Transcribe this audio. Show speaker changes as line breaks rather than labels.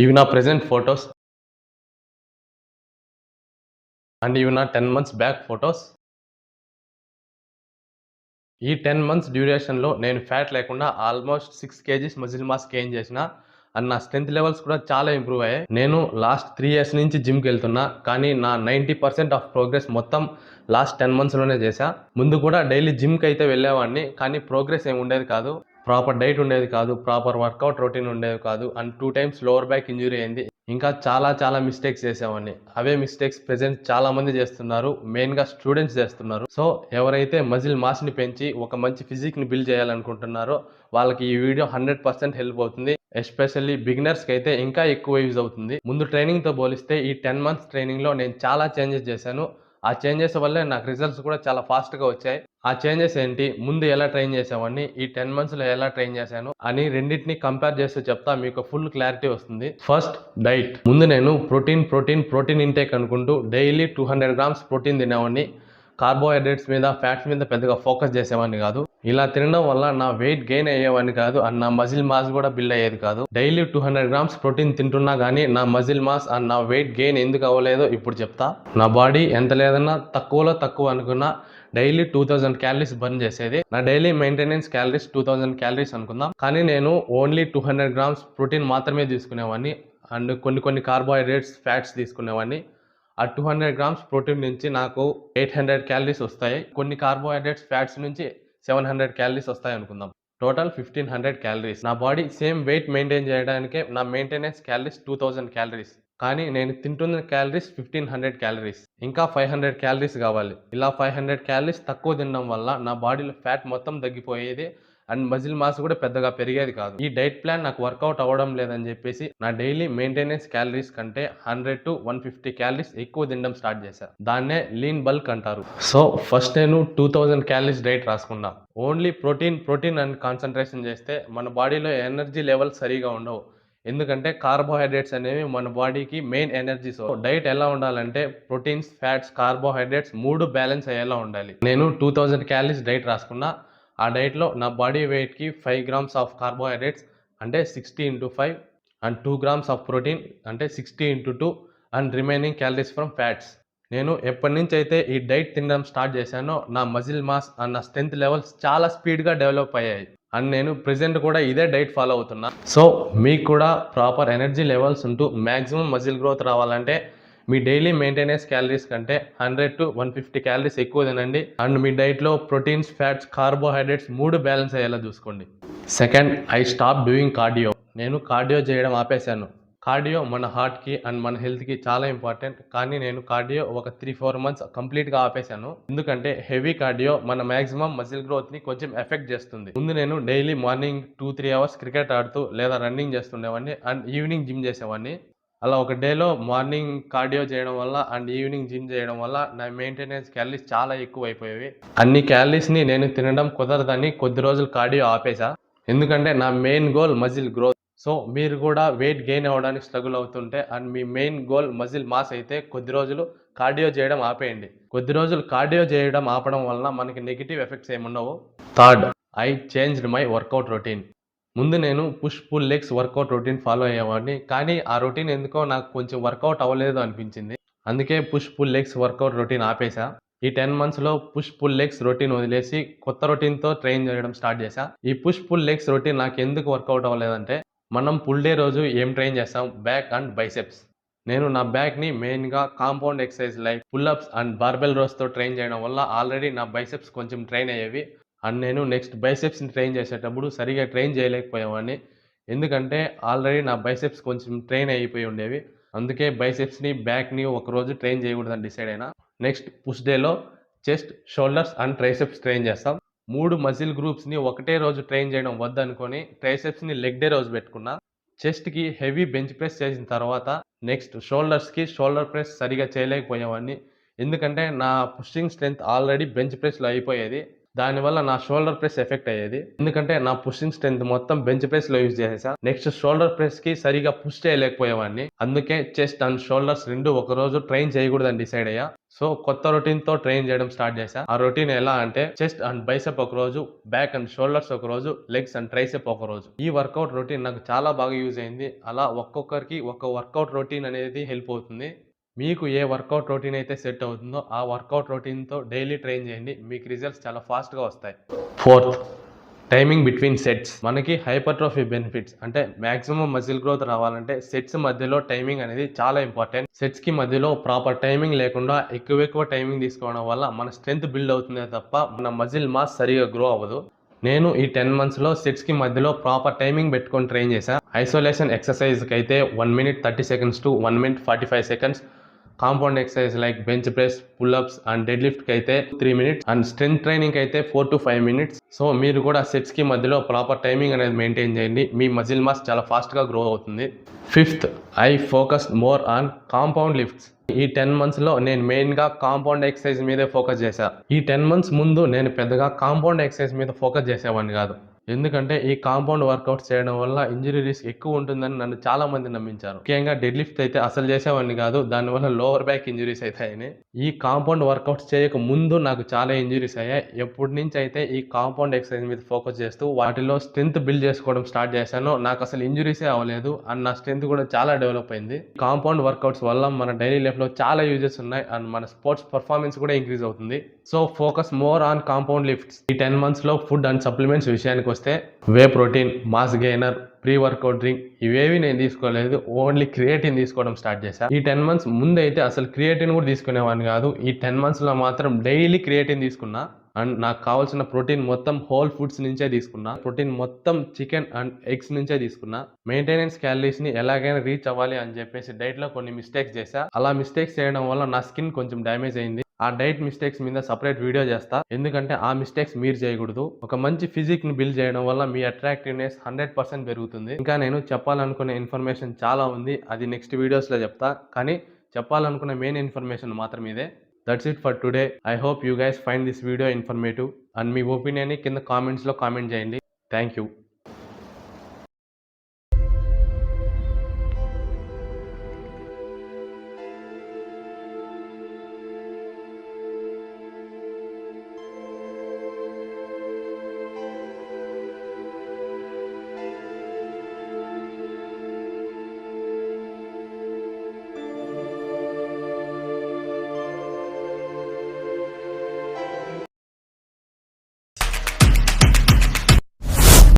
ఇవి నా present photos and ఇవి నా 10 మంత్స్ బ్యాక్ ఫోటోస్. ఈ 10 మంత్స్ డ్యూరేషన్‌లో నేను ఫ్యాట్ లేకుండా almost 6 kgs muscle mass gain చేసిన. అండ్ నా స్ట్రెంత్ లెవెల్స్ కూడా చాలా ఇంప్రూవ్ అయ్యాయి. నేను లాస్ట్ 3 ఇయర్స్ నుంచి జిమ్‌కెళ్తున్నా. కానీ నా 90% ఆఫ్ ప్రోగ్రెస్ మొత్తం లాస్ట్ 10 మంత్స్‌లోనే చేశా. ముందు కూడా డైలీ జిమ్‌కైతే వెళ్ళేవాడిని. కానీ ప్రోగ్రెస్ ఏమి ఉండేది కాదు. ప్రాపర్ డైట్ ఉండేది కాదు. ప్రాపర్ వర్కౌట్ రొటీన్ ఉండేది కాదు. And 2 times lower back injury అయింది. ఇంకా చాలా మిస్టేక్స్ చేసేవాడిని. అవే మిస్టేక్స్ ప్రెజెంట్ చాలా మంది చేస్తున్నారు. మెయిన్‌గా స్టూడెంట్స్ చేస్తున్నారు. సో ఎవరైతే మజిల్ మాస్‌ని పెంచి ఒక మంచి ఫిజిక్‌ని బిల్డ్ చేయాలనుకుంటున్నారో వాళ్ళకి ఈ వీడియో 100% హెల్ప్ అవుతుంది. ఎస్పెషల్లీ బిగినర్స్‌కి అయితే ఇంకా ఎక్కువ యూజ్ అవుతుంది. ముందు ట్రైనింగ్‌తో పోలిస్తే ఈ 10 మంత్స్ ట్రైనింగ్‌లో నేను చాలా చేంజెస్ చేశాను. ఆ చేంజెస్ వల్లే నాకు రిజల్ట్స్ కూడా చాలా ఫాస్ట్‌గా వచ్చాయి. ఆ చేంజెస్ ఏంటి? ముందు ఎలా ట్రైన్ చేసేవాడిని? ఈ 10 మంత్స్‌లో ఎలా ట్రైన్ చేశాను? అని రెండిటిని కంపేర్ చేస్తూ చెప్తా. మీకు ఫుల్ క్లారిటీ వస్తుంది. First diet. ముందు నేను ప్రోటీన్ ఇంటేక్ అనుకుంటూ డైలీ 200 గ్రామ్స్ ప్రోటీన్ తినేవాడిని. కార్బోహైడ్రేట్స్ మీద, ఫ్యాట్స్ మీద పెద్దగా ఫోకస్ చేసేవాడిని కాదు. ఇలా తినడం వల్ల నా వెయిట్ గెయిన్ అయ్యేవాడిని కాదు. అండ్ నా మజిల్ మాస్ కూడా బిల్డ్ అయ్యేది కాదు. డైలీ 200 గ్రామ్స్ ప్రోటీన్ తింటున్నా కానీ నా మజిల్ మాస్ అండ్ నా వెయిట్ గెయిన్ ఎందుకు అవ్వలేదో ఇప్పుడు చెప్తా. నా బాడీ ఎంత లేదన్నా తక్కువలో తక్కువ అనుకున్నా డైలీ 2000 క్యాలరీస్ బర్న్ చేసేది. నా డైలీ మెయింటెనెన్స్ క్యాలరీస్ 2000 క్యాలరీస్ అనుకుందాం. కానీ నేను ఓన్లీ 200 గ్రామ్స్ ప్రోటీన్ మాత్రమే తీసుకునేవాడిని. అండ్ కొన్ని కార్బోహైడ్రేట్స్, ఫ్యాట్స్ తీసుకునేవాడిని. ఆ 200 గ్రామ్స్ ప్రోటీన్ నుంచి నాకు 800 క్యాలరీస్ వస్తాయి. కొన్ని కార్బోహైడ్రేట్స్, ఫ్యాట్స్ నుంచి 700 క్యాలరీస్ వస్తాయి అనుకుందాం. Total 1500 calories. నా బాడీ సేమ్ వెయిట్ మెయింటైన్ చేయడానికే నా మెయింటెనెన్స్ క్యాలరీస్ 2000 క్యాలరీస్. కానీ నేను తింటున్న క్యాలరీస్ 1500 క్యాలరీస్. ఇంకా 500 క్యాలరీస్ కావాలి. ఇలా 500 క్యాలరీస్ తక్కువ తినడం వల్ల నా బాడీలో ఫ్యాట్ మొత్తం తగ్గిపోయేది. అండ్ మజిల్ మాస్ కూడా పెద్దగా పెరిగేది కాదు. ఈ డైట్ ప్లాన్ నాకు వర్కౌట్ అవ్వడం లేదని చెప్పేసి నా డైలీ మెయింటెనెన్స్ క్యాలరీస్ కంటే 100 to 150 క్యాలరీస్ ఎక్కువ తినడం స్టార్ట్ చేశాను. దాన్నే లీన్ బల్క్ అంటారు. సో ఫస్ట్ నేను 2000 క్యాలరీస్ డైట్ రాసుకున్నా. ఓన్లీ ప్రోటీన్ అండ్ కాన్సన్ట్రేషన్ చేస్తే మన బాడీలో ఎనర్జీ లెవెల్స్ సరిగా ఉండవు. ఎందుకంటే కార్బోహైడ్రేట్స్ అనేవి మన బాడీకి మెయిన్ ఎనర్జీ సోర్స్. డైట్ ఎలా ఉండాలంటే ప్రోటీన్స్, ఫ్యాట్స్, కార్బోహైడ్రేట్స్ 3 బ్యాలెన్స్ అయ్యేలా ఉండాలి. నేను 2000 క్యాలరీస్ డైట్ రాసుకున్నా. ఆ డైట్లో నా బాడీ వెయిట్కి 5 గ్రామ్స్ ఆఫ్ కార్బోహైడ్రేట్స్ అంటే 60 into 5 and 2 grams of protein అంటే 60 into 2 and remaining calories from fats. నేను ఎప్పటి నుంచి అయితే ఈ డైట్ తినడం స్టార్ట్ చేశానో నా మజిల్ మాస్ అండ్ నా స్ట్రెంత్ లెవెల్స్ చాలా స్పీడ్గా డెవలప్ అయ్యాయి. అండ్ నేను ప్రెజెంట్ కూడా ఇదే డైట్ ఫాలో అవుతున్నా. సో మీకు కూడా ప్రాపర్ ఎనర్జీ లెవెల్స్ ఉంటూ మ్యాక్సిమం మజిల్ గ్రోత్ రావాలంటే మీ డైలీ మెయింటెనెన్స్ క్యాలరీస్ కంటే 100 to 150 క్యాలరీస్ ఎక్కువ తినండి. అండ్ మీ డైట్లో ప్రోటీన్స్, ఫ్యాట్స్, కార్బోహైడ్రేట్స్ 3 బ్యాలెన్స్ అయ్యేలా చూసుకోండి. Second, I stop doing cardio. నేను కార్డియో చేయడం ఆపేశాను. కార్డియో మన హార్ట్కి అండ్ మన హెల్త్కి చాలా ఇంపార్టెంట్. కానీ నేను కార్డియో ఒక 3-4 మంత్స్ కంప్లీట్గా ఆపేశాను. ఎందుకంటే హెవీ కార్డియో మన మ్యాక్సిమం మజిల్ గ్రోత్ని కొంచెం ఎఫెక్ట్ చేస్తుంది. ముందు నేను డైలీ మార్నింగ్ 2-3 అవర్స్ క్రికెట్ ఆడుతూ లేదా రన్నింగ్ చేస్తుండేవాడిని అండ్ ఈవినింగ్ జిమ్ చేసేవాడిని. అలా ఒక డేలో మార్నింగ్ కార్డియో చేయడం వల్ల అండ్ ఈవినింగ్ జిమ్ చేయడం వల్ల నా మెయింటెనెన్స్ క్యాలరీస్ చాలా ఎక్కువ అయిపోయేవి. అన్ని క్యాలరీస్ని నేను తినడం కుదరదని కొద్ది రోజులు కార్డియో ఆపేసా. ఎందుకంటే నా main goal muscle growth. So మీరు కూడా వెయిట్ గెయిన్ అవ్వడానికి స్ట్రగుల్ అవుతుంటే and me main goal muscle mass అయితే కొద్ది రోజులు కార్డియో చేయడం ఆపేయండి. కొద్ది రోజులు కార్డియో చేయడం ఆపడం వలన మనకి నెగిటివ్ ఎఫెక్ట్స్ ఏముండవు. Third, I changed my workout routine. ముందు నేను push pull legs workout routine follow అయ్యేవాడిని. కానీ ఆ రొటీన్ ఎందుకో నాకు కొంచెం వర్కౌట్ అవ్వలేదు అనిపించింది. అందుకే push pull legs workout routine ఆపేసా. ఈ 10 మంత్స్లో పుష్ పుల్ లెగ్స్ రొటీన్ వదిలేసి కొత్త రొటీన్తో ట్రైన్ చేయడం స్టార్ట్ చేశా. ఈ పుష్ పుల్ లెగ్స్ రొటీన్ నాకు ఎందుకు వర్కౌట్ అవ్వలేదంటే మనం పుల్ డే రోజు ఏం ట్రైన్ చేస్తాం? Back and biceps. నేను నా బ్యాక్ని మెయిన్గా compound exercise like pullups and barbell రోస్తో ట్రైన్ చేయడం వల్ల ఆల్రెడీ నా బైసెప్స్ కొంచెం ట్రైన్ అయ్యేవి. అండ్ నేను నెక్స్ట్ బైసెప్స్ని ట్రైన్ చేసేటప్పుడు సరిగా ట్రైన్ చేయలేకపోయేవాడిని. ఎందుకంటే ఆల్రెడీ నా బైసెప్స్ కొంచెం ట్రైన్ అయిపోయి ఉండేవి. అందుకే బైసెప్స్ని, బ్యాక్ని ఒకరోజు ట్రైన్ చేయకూడదని డిసైడ్ అయినా. నెక్స్ట్ పుష్ డేలో chest, shoulders and triceps train చేస్తాం. 3 మజిల్ గ్రూప్స్ని ఒకటే రోజు ట్రైన్ చేయడం వద్దనుకొని ట్రైసెప్స్ని లెగ్ డే రోజు పెట్టుకున్నా. చెస్ట్కి హెవీ బెంచ్ ప్రెస్ చేసిన తర్వాత నెక్స్ట్ షోల్డర్స్కి షోల్డర్ ప్రెస్ సరిగా చేయలేకపోయేవాడిని. ఎందుకంటే నా పుషింగ్ స్ట్రెంత్ ఆల్రెడీ బెంచ్ ప్రెస్లో అయిపోయేది. దానివల్ల నా షోల్డర్ ప్రెస్ ఎఫెక్ట్ అయ్యేది. ఎందుకంటే నా పుషింగ్ స్ట్రెంత్ మొత్తం బెంచ్ ప్రెస్లో యూజ్ చేసేసా. నెక్స్ట్ షోల్డర్ ప్రెస్కి సరిగా పుష్ చేయలేకపోయేవాడిని. అందుకే చెస్ట్ అండ్ షోల్డర్స్ రెండు ఒకరోజు ట్రైన్ చేయకూడదని డిసైడ్ అయ్యా. సో కొత్త రొటీన్తో ట్రైన్ చేయడం స్టార్ట్ చేశా. ఆ రొటీన్ ఎలా అంటే చెస్ట్ అండ్ బైసెప్ ఒక రోజు, బ్యాక్ అండ్ షోల్డర్స్ ఒక రోజు, లెగ్స్ అండ్ ట్రైసెప్ ఒక రోజు. ఈ వర్కౌట్ రొటీన్ నాకు చాలా బాగా యూజ్ అయింది. అలా ఒక్కొక్కరికి ఒక వర్కౌట్ రొటీన్ అనేది హెల్ప్ అవుతుంది. మీకు ఏ వర్కౌట్ రొటీన్ అయితే సెట్ అవుతుందో ఆ వర్కౌట్ రొటీన్తో డైలీ ట్రైన్ చేయండి. మీకు రిజల్ట్స్ చాలా ఫాస్ట్గా వస్తాయి. Fourth, timing between sets. మనకి హైపర్ట్రోఫీ బెనిఫిట్స్ అంటే మాక్సిమం మజిల్ గ్రోత్ రావాలంటే సెట్స్ మధ్యలో టైమింగ్ అనేది చాలా ఇంపార్టెంట్. సెట్స్ కి మధ్యలో ప్రాపర్ టైమింగ్ లేకుండా ఎక్కువ టైమింగ్ తీసుకోవడం వల్ల మన స్ట్రెంత్ బిల్డ్ అవుతుందే తప్ప మన మజిల్ మాస్ సరిగా గ్రో అవ్వదు. నేను ఈ 10 months లో సెట్స్ కి మధ్యలో ప్రాపర్ టైమింగ్ పెట్టుకొని ట్రైన్ చేశా. ఐసోలేషన్ ఎక్సర్సైజ్ కి అయితే 1 minute 30 seconds to 1 minute 45 seconds. Compound exercise like bench press, pull-ups and dead lift కి అయితే 3 minutes అండ్ స్ట్రెంత్ ట్రైనింగ్ అయితే 4 to 5 minutes. సో మీరు కూడా సెట్స్ కి మధ్యలో ప్రాపర్ టైమింగ్ అనేది మెయింటైన్ చేయండి. మీ మజిల్ మాస్ చాలా ఫాస్ట్ గా గ్రో అవుతుంది. Fifth, I focus more on compound lifts. ఈ 10 months లో నేను మెయిన్ గా కాంపౌండ్ ఎక్సర్సైజ్ మీదే ఫోకస్ చేశా. ఈ 10 months ముందు నేను పెద్దగా కాంపౌండ్ ఎక్సర్సైజ్ మీద ఫోకస్ చేసేవాడిని కాదు. ఎందుకంటే ఈ కాంపౌండ్ వర్కౌట్స్ చేయడం వల్ల ఇంజరీ రిస్క్ ఎక్కువ ఉంటుందని నన్ను చాలా మంది నమ్మించారు. ముఖ్యంగా డెడ్ లిఫ్ట్ అయితే అసలు చేసేవాడిని కాదు, దానివల్ల లోవర్ బ్యాక్ ఇంజరీస్ అవుతాయని. ఈ కాంపౌండ్ వర్కౌట్స్ చేయక ముందు నాకు చాలా ఇంజరీస్ అయ్యాయి. ఎప్పటి నుంచి అయితే ఈ కాంపౌండ్ ఎక్సర్సైజ్ మీద ఫోకస్ చేస్తూ వాటిలో స్ట్రెంత్ బిల్డ్ చేసుకోవడం స్టార్ట్ చేశానో నాకు అసలు ఇంజరీసే అవ్వలేదు అండ్ నా స్ట్రెంత్ కూడా చాలా డెవలప్ అయింది. కాంపౌండ్ వర్కౌట్స్ వల్ల మన డైలీ లైఫ్ లో చాలా యూజెస్ ఉన్నాయి అండ్ మన స్పోర్ట్స్ పర్ఫార్మెన్స్ కూడా ఇంక్రీజ్ అవుతుంది. So focus more on compound lifts. ఈ 10 months లో ఫుడ్ అండ్ సప్లిమెంట్స్ విషయానికి వస్తే whey protein, mass gainer, pre workout drink ఇవేవి నేను తీసుకోలేదు. ఓన్లీ క్రియేటిన్ తీసుకోవడం స్టార్ట్ చేశా. ఈ 10 months ముందు అయితే అసలు క్రియేటిన్ కూడా తీసుకునేవాడిని కాదు. ఈ 10 months లో మాత్రం డైలీ క్రియేటిన్ తీసుకున్నా అండ్ నాకు కావాల్సిన ప్రోటీన్ మొత్తం హోల్ ఫుడ్స్ నుంచే తీసుకున్నా. ప్రోటీన్ మొత్తం చికెన్ అండ్ ఎగ్స్ నుంచే తీసుకున్నా. మెయింటెనెన్స్ క్యాలరీస్ ని ఎలాగైనా రీచ్ అవ్వాలి అని చెప్పేసి డైట్ లో కొన్ని మిస్టేక్స్ చేశా. అలా మిస్టేక్స్ చేయడం వల్ల నా స్కిన్ కొంచెం డ్యామేజ్ అయింది. ఆ డైట్ మిస్టేక్స్ మీద సపరేట్ వీడియో చేస్తా, ఎందుకంటే ఆ మిస్టేక్స్ మీరు చేయకూడదు. ఒక మంచి ఫిజిక్ ని బిల్డ్ చేయడం వల్ల మీ అట్రాక్టివ్నెస్ 100% పెరుగుతుంది. ఇంకా నేను చెప్పాలనుకునే ఇన్ఫర్మేషన్ చాలా ఉంది, అది నెక్స్ట్ వీడియోస్ లో చెప్తా. కానీ చెప్పాలనుకున్న మెయిన్ ఇన్ఫర్మేషన్ మాత్రం ఇదే. That's it for today. I hope you guys find this video informative and me opinion ని కింద కామెంట్స్ లో కామెంట్ చేయండి. Thank you.